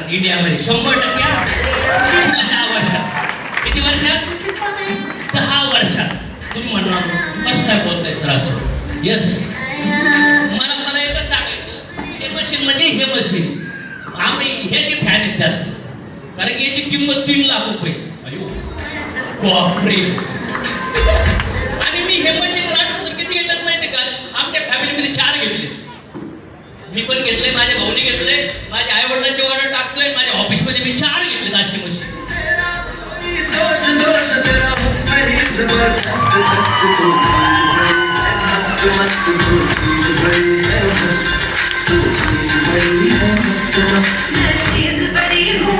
इंडियामध्ये 100%. पुढल्या 10 वर्षात. किती वर्षात? 10 वर्षात. तुम्ही म्हणणार कसं काय बोलताय सर असं? यस, मला एकच सांगायचं, हे मशीन म्हणजे हे मशीन आम्ही ह्याचे फॅन आहेत जास्त, कारण की याची किंमत 3 लाख रुपये. अयो बापरे. आणि मी हे मशीन राठोड सर किती घेतलं माहिती का? आमच्या फॅमिलीमध्ये 4 घेतले. मी पण घेतले, माझ्या भाऊने घेतले, माझ्या आई वडिलांची ऑर्डर टाकतोय, माझ्या ऑफिसमध्ये मी 4 घेतले अशी मशीन.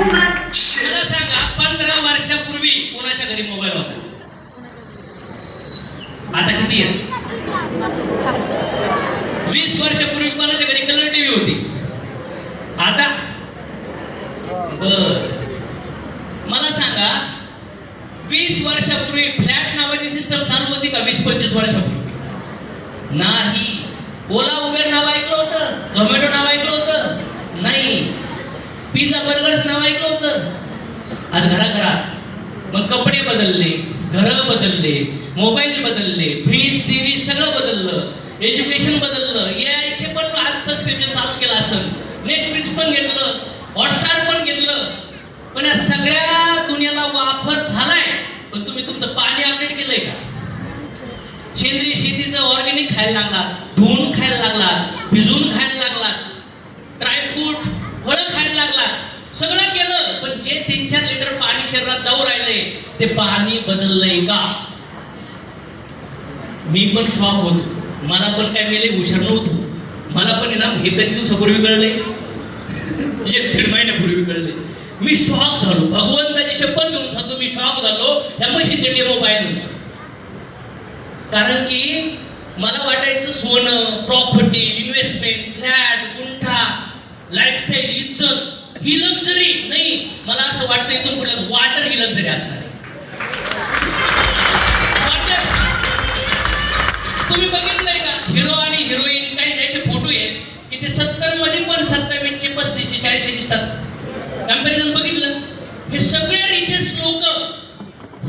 मला सांगा 15 वर्षापूर्वी कोणाच्या घरी मोबाईल होता? आता किती आहेत? 20 वर्षापूर्वी कोणाच्या घरी कलर टीव्ही होती? आता बर मला सांगा 20 वर्षापूर्वी फ्लॅट नावाची सिस्टम चालू होती का? 20-25 वर्षापूर्वी नाही. ओला उबेर नाव ऐकलं होतं? झोमॅटो नाव ऐकलं होतं? नाही. पिझ्झा बर्गर्स नाव ऐकलं होतं? आज घराघरात. मग कपडे बदलले, घरं बदलले, मोबाईल बदलले, फ्रीज टीव्ही सगळं बदललं, एज्युकेशन बदललं, एआयचे पण आज सबस्क्रिप्शन चालू केलं असेल, नेटफ्लिक्स पण घेतलं, हॉटस्टार पण घेतलं. पण या सगळ्या दुनियाला वापर झालाय, पण तुम्ही तुमचं पाणी अपडेट केलंय का? सेंद्रिय शेतीचं ऑर्गॅनिक खायला लागला, धुवून खायला लागला, भिजवून खायला लागला, ड्रायफ्रूट फळं खायला लागला, सगळं केलं. पण जे 3-4 लिटर पाणी शरीरात जाऊ राहिले ते पाणी बदललंय का? मी पण शॉक होतो. मला पण काय मेले हुशार नव्हतो. मला पण आहे ना हे कधी दिवसापूर्वी कळले, 1-1.5 महिन्यापूर्वी कळले. मी शॉक झालो. भगवंताची शपथ घेऊन सांगतो, मी शॉक झालो या मशीनचे डेमो पाहिल्यानंतर. कारण की मला वाटायचं सोनं, property, investment, flat, guntha, lifestyle, इज्जत ही लक्झरी नाही. मला असं वाटतं इथून पुढे वाटर ही लक्झरी असणार आहे. तुम्ही बघितलंय का हिरो आणि हिरोईन काही त्याचे फोटो आहेत की ते 70 मध्ये पण 27चे 35चे 40चे दिसतात. कंपॅरिझन बघितलं? हे सगळे रिचेस्ट लोक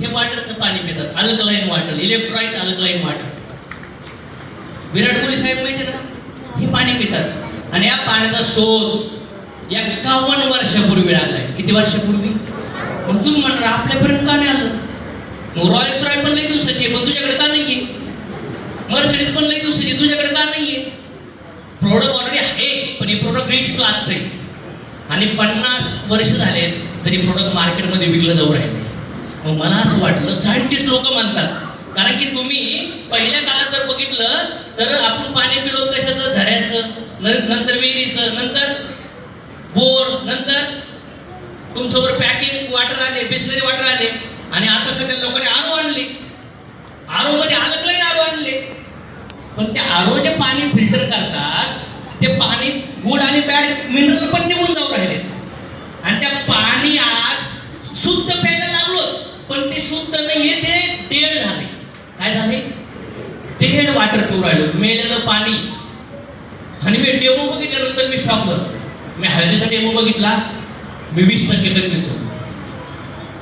हे वॉटरचं पाणी पितात. Alkaline water, electrolyte alkaline water. Virat Kohli साहेब माहिती ना, हे पाणी पितात. आणि या पाण्याचा शोध 51 वर्षापूर्वी लागलाय. किती वर्षापूर्वी? मग तुम्ही म्हणणार आपल्यापर्यंत का नाही आलं? मग रॉयल्स रॉय पण लई दिवसाची आहे, पण तुझ्याकडे का नाहीये? मर्सिडीज पण लई दिवसाची, तुझ्याकडे का नाहीये? प्रोडक्ट ऑलरेडी आहे, पण हे प्रोडक्ट रिच क्लासचं आहे. आणि 50 वर्ष झाले तरी प्रोडक्ट मार्केटमध्ये विकलं जाऊ राहिले. मग मला असं वाटलं, सायंटिस्ट लोक म्हणतात, कारण की तुम्ही पहिल्या काळात जर बघितलं तर आपण पाणी पिलो कशाचं? झऱ्याचं, नंतर विहिरीचं, नंतर बोर, नंतर तुमच्यावर पॅकिंग वॉटर आले, बिस्लरी वॉटर आले, आणि आता सध्या लोकांनी आरो आणले. आरो मध्ये अल्कलाईन आरो आणले. पण त्या आरोचे पाणी फिल्टर करतात, ते पाणी गुड आणि बॅड मिनरल पण निघून जाऊ राहिले. आणि त्या पाणी आज शुद्ध प्यायला लागलो, पण ते शुद्ध नाहीये, ते डेड झाले. काय झाले? डेड वॉटर पिऊ राहिलो, मेलेलं पाणी. आणि मी डेमो बघितल्यानंतर मी शॉक झालो. मी हळदीचा डेमो बघितला, मी 20% कन्व्हिन्स झालो.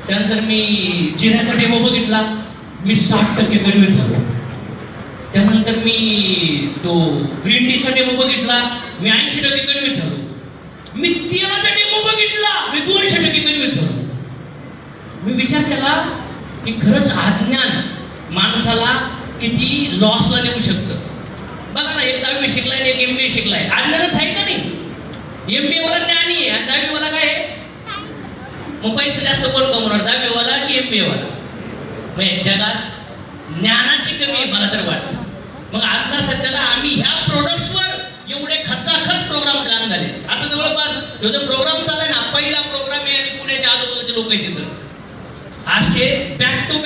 त्यानंतर मी जिऱ्याचा डेमो बघितला, मी 60% कन्व्हिन्स झालो. त्यानंतर मी तो ग्रीन टीचा डेमो बघितला, मी 80% कन्व्हिन्स झालो. मी तेलाचा डेमो बघितला, मी 200% कन्व्हिन्स झालो. मी विचार केला की खरंच अज्ञान माणसाला किती लॉसला नेऊ शकतं. बघा ना, एक 10वी शिकलाय आणि एक MBA शिकलाय, अज्ञानच आहे का नाही? MBA वाला ज्ञानी आहे आणि 10वी वाला काय आहे? मग पैसे जास्त कोण कमवणार, 10वी वाला की MBA वाला? मग जगात ज्ञानाची कमी आहे मला तर वाटतं. मग आता सध्याला आम्ही ह्या प्रोडक्ट्सवर एवढे खचाखच प्रोग्राम प्लॅन झाले. आता जवळपास जो प्रोग्राम चाललाय ना, पहिला प्रोग्राम आहे आणि पुण्याच्या आजूबाजूचे लोक आहे तिथं असे बॅक टू